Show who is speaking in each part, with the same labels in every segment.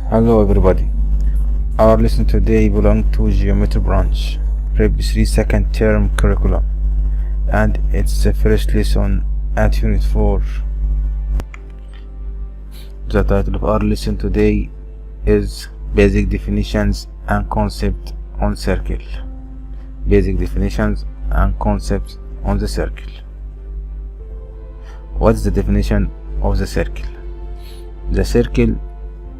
Speaker 1: Hello everybody. Our lesson today belongs to Geometry Branch, Prep 3 second term curriculum, and it's the first lesson at Unit 4. The title of our lesson today is Basic Definitions and Concepts on Circle. Basic Definitions and Concepts on the Circle. What is the definition of the circle? The circle,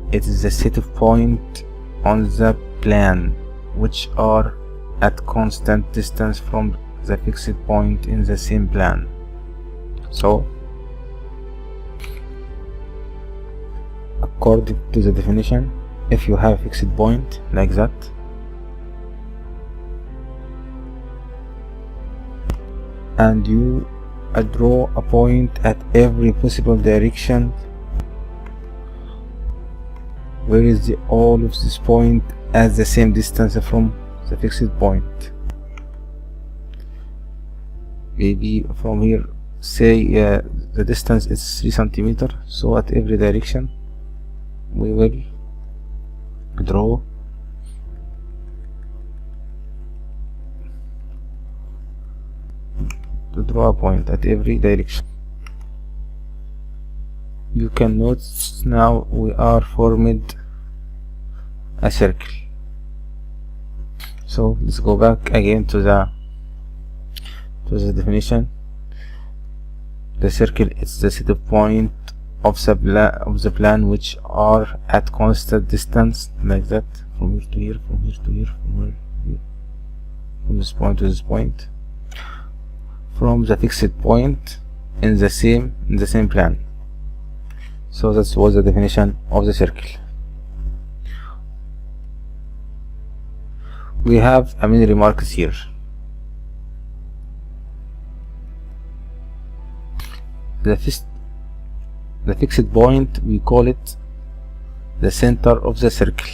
Speaker 1: it is a set of points on the plan which are at constant distance from the fixed point in the same plan. So, according to the definition, if you have a fixed point like that, and you draw a point at every possible direction, where is all of this point at the same distance from the fixed point. Maybe from here, say the distance is 3 centimeters, so at every direction we will draw a point at every direction. You can notice now we are formed a circle. So let's go back again to the definition. The circle is the set of points of the plan which are at constant distance like that, from here to here, from here to here, from here, from this point to this point, from the fixed point in the same plan. So that was the definition of the circle. We have many remarks here. The fixed point, we call it the center of the circle,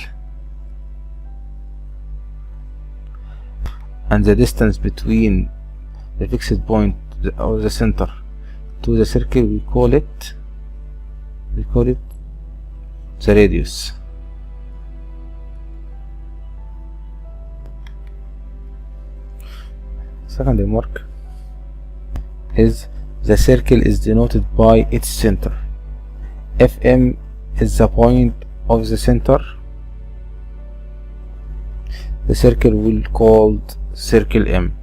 Speaker 1: and the distance between the fixed point or the center to the circle, we call it the radius. Second remark is the circle is denoted by its center. If M is the point of the center, the circle will be called circle M.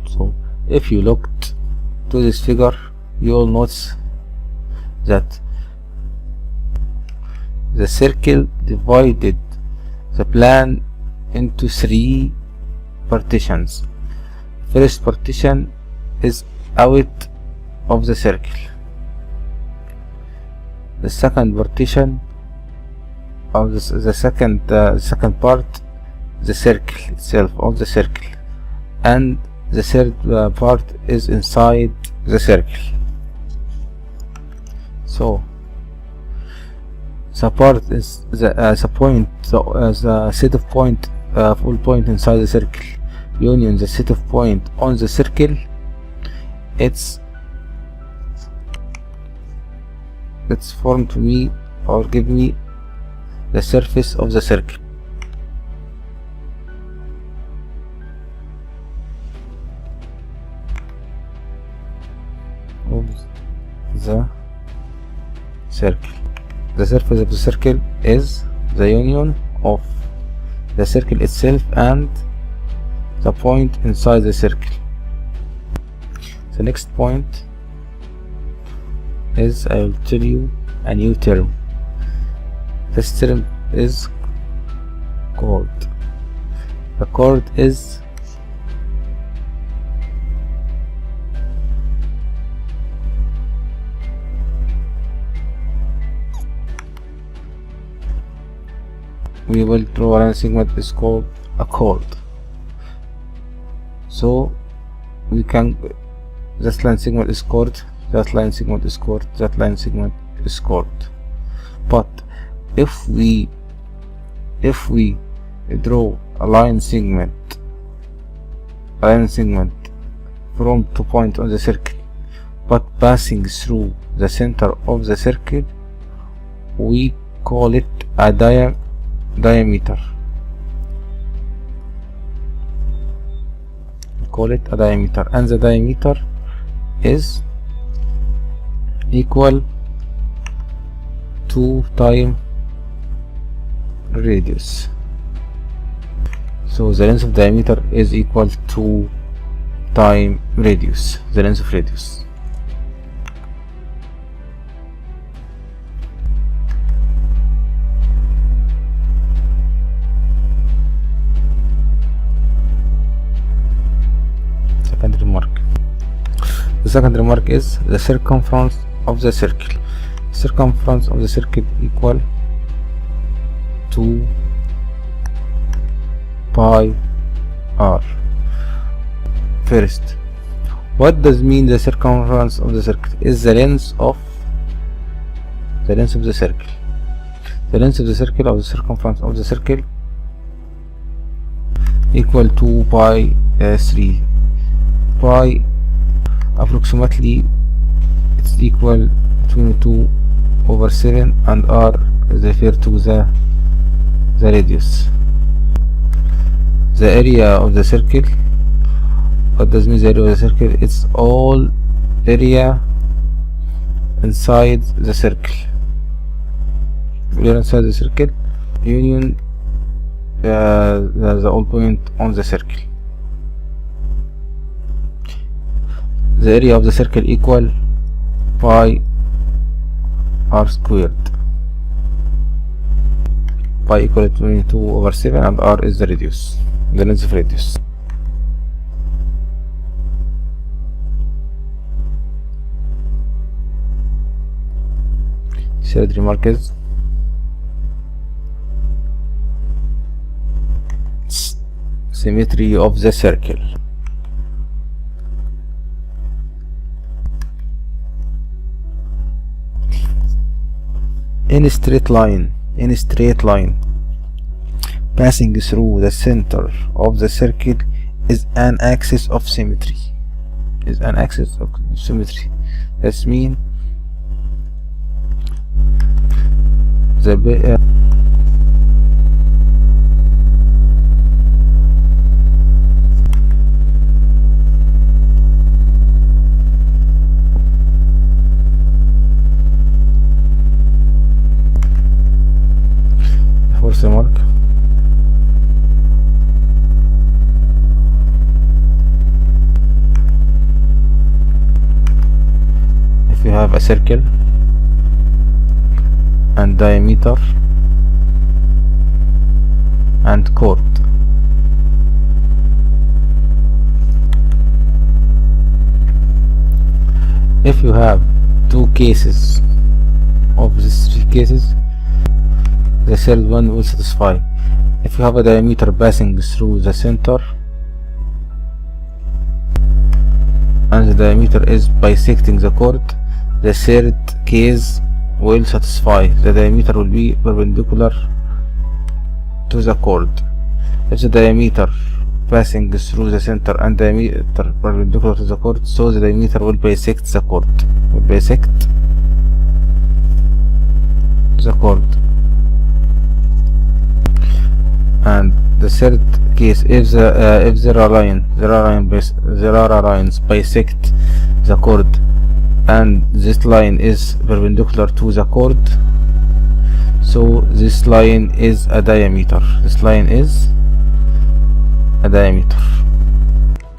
Speaker 1: So if you looked to this figure, you will notice that the circle divided the plan into 3 partitions. First partition is out of the circle. The second partition of the second part, the circle itself of the circle, and the third part is inside the circle. So the part is the point, the set of point, full point inside the circle union the set of point on the circle. It's formed to me or give me the surface of the circle. The surface of the circle is the union of the circle itself and the point inside the circle. The next point is, I will tell you a new term. This term is chord. The chord is we will draw a line segment is called a chord. So we can, this line segment is chord, that line segment is chord, that line segment is chord. But if we draw a line segment from 2 points on the circle, but passing through the center of the circle, we call it a diameter. We call it a diameter, and the diameter is equal to time radius. So the length of diameter is equal to time radius, the length of radius. Second remark. The second remark is the circumference of the circle. Circumference of the circle equal to pi r. First, what does mean the circumference of the circle? Is the length of the circle. The length of the circle, or the circumference of the circle, equal to pi 3. Pi approximately it's equal between 2/7, and r is referred to the radius. The area of the circle. What does mean the area of the circle? It's all area inside the circle. We are inside the circle, union the all point on the circle. The area of the circle equal pi r squared. Pi equal to 22/7, and r is the radius, the length of radius. Third remark is symmetry of the circle. In a straight line passing through the center of the circle is an axis of symmetry. That means the fourth remark. If you have a circle and diameter and chord, if you have two cases of these three cases, the third one will satisfy. If you have a diameter passing through the center and the diameter is bisecting the chord, the third case will satisfy. The diameter will be perpendicular to the chord. If the diameter passing through the center and diameter perpendicular to the chord, so the diameter will bisect the chord. And the third case, if there are lines bisect the chord, and this line is perpendicular to the chord, so this line is a diameter.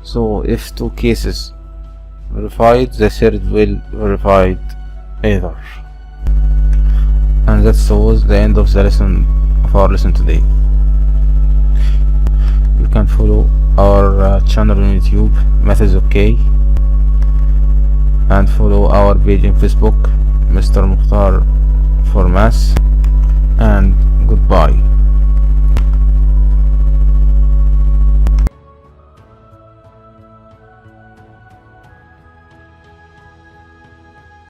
Speaker 1: So if two cases verified, the third will verified either. And that was the end of the lesson, of our lesson today. You can follow our channel on YouTube, Math is OK, and follow our page on Facebook, Mr. Mukhtar for Math, and goodbye.